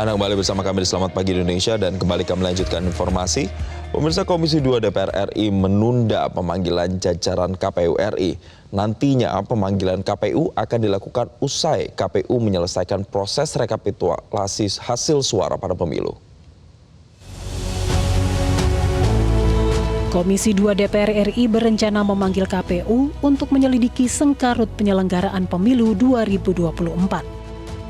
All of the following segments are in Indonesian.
Anda kembali bersama kami di Selamat Pagi Indonesia dan kembali kami melanjutkan informasi. Pemirsa Komisi 2 DPR RI menunda pemanggilan jajaran KPU RI. Nantinya pemanggilan KPU akan dilakukan usai KPU menyelesaikan proses rekapitulasi hasil suara pada pemilu. Komisi 2 DPR RI berencana memanggil KPU untuk menyelidiki sengkarut penyelenggaraan pemilu 2024.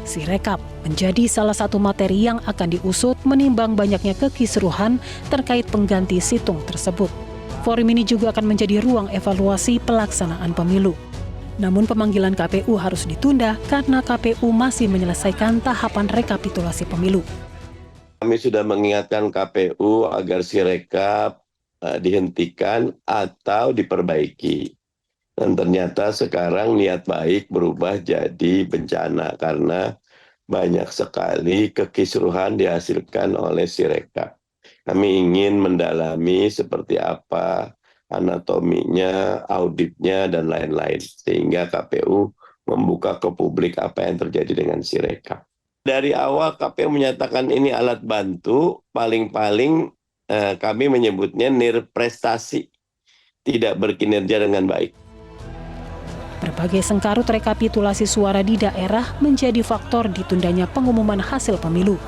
Sirekap menjadi salah satu materi yang akan diusut menimbang banyaknya kekisruhan terkait pengganti situng tersebut. Forum ini juga akan menjadi ruang evaluasi pelaksanaan pemilu. Namun pemanggilan KPU harus ditunda karena KPU masih menyelesaikan tahapan rekapitulasi pemilu. Kami sudah mengingatkan KPU agar Sirekap dihentikan atau diperbaiki. Dan ternyata sekarang niat baik berubah jadi bencana karena banyak sekali kekisruhan dihasilkan oleh Sirekap. Kami ingin mendalami seperti apa anatominya, auditnya, dan lain-lain. Sehingga KPU membuka ke publik apa yang terjadi dengan Sirekap. Dari awal KPU menyatakan ini alat bantu, paling-paling kami menyebutnya nirprestasi, tidak berkinerja dengan baik. Berbagai sengkarut rekapitulasi suara di daerah menjadi faktor ditundanya pengumuman hasil pemilu.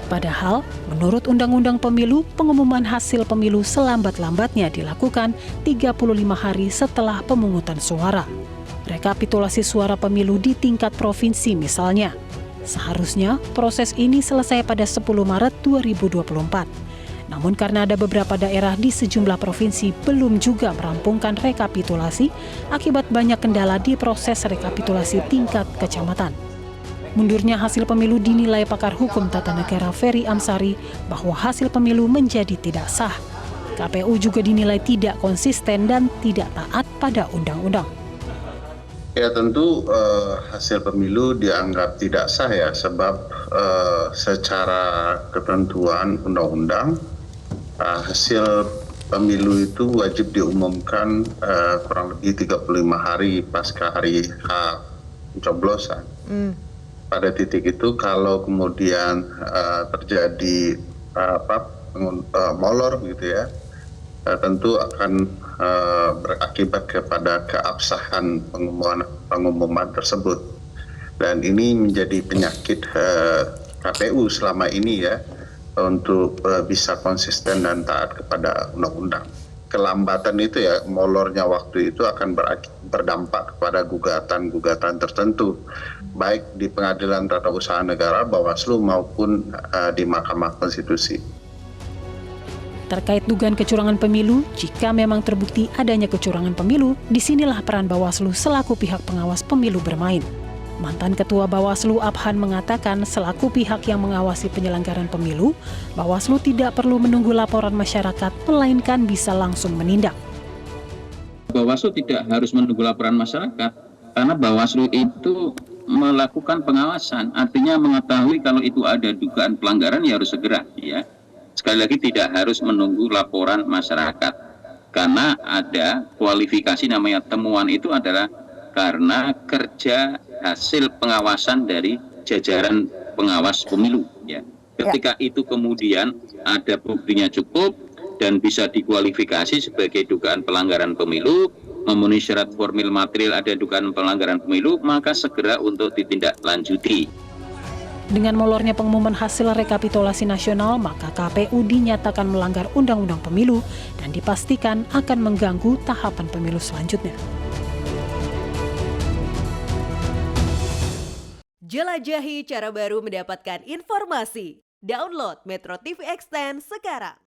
Padahal, menurut Undang-Undang Pemilu, pengumuman hasil pemilu selambat-lambatnya dilakukan 35 hari setelah pemungutan suara. Rekapitulasi suara pemilu di tingkat provinsi misalnya. Seharusnya proses ini selesai pada 10 Maret 2024. Namun karena ada beberapa daerah di sejumlah provinsi belum juga merampungkan rekapitulasi akibat banyak kendala di proses rekapitulasi tingkat kecamatan. Mundurnya hasil pemilu dinilai pakar hukum tata negara Ferry Amsari bahwa hasil pemilu menjadi tidak sah. KPU juga dinilai tidak konsisten dan tidak taat pada undang-undang. Ya tentu hasil pemilu dianggap tidak sah ya sebab secara ketentuan undang-undang hasil pemilu itu wajib diumumkan kurang lebih 35 hari pasca hari H pencoblosan. Pada titik itu kalau kemudian terjadi molor gitu ya, tentu akan berakibat kepada keabsahan pengumuman tersebut. Dan ini menjadi penyakit KPU selama ini ya, untuk bisa konsisten dan taat kepada undang-undang. Kelambatan itu ya, molornya waktu itu akan berdampak kepada gugatan-gugatan tertentu, baik di Pengadilan Tata Usaha Negara, Bawaslu maupun di Mahkamah Konstitusi. Terkait dugaan kecurangan pemilu, jika memang terbukti adanya kecurangan pemilu, disinilah peran Bawaslu selaku pihak pengawas pemilu bermain. Mantan Ketua Bawaslu Abhan mengatakan selaku pihak yang mengawasi penyelenggaraan pemilu, Bawaslu tidak perlu menunggu laporan masyarakat, melainkan bisa langsung menindak. Bawaslu tidak harus menunggu laporan masyarakat, karena Bawaslu itu melakukan pengawasan, artinya mengetahui kalau itu ada dugaan pelanggaran ya harus segera. Ya. Sekali lagi tidak harus menunggu laporan masyarakat, karena ada kualifikasi namanya temuan itu adalah karena kerja hasil pengawasan dari jajaran pengawas pemilu. Ya. Ketika itu kemudian ada buktinya cukup dan bisa dikualifikasi sebagai dugaan pelanggaran pemilu, memenuhi syarat formil material ada dugaan pelanggaran pemilu, maka segera untuk ditindaklanjuti. Dengan molornya pengumuman hasil rekapitulasi nasional, maka KPU dinyatakan melanggar Undang-Undang Pemilu dan dipastikan akan mengganggu tahapan pemilu selanjutnya. Jelajahi cara baru mendapatkan informasi. Download Metro TV Extend sekarang.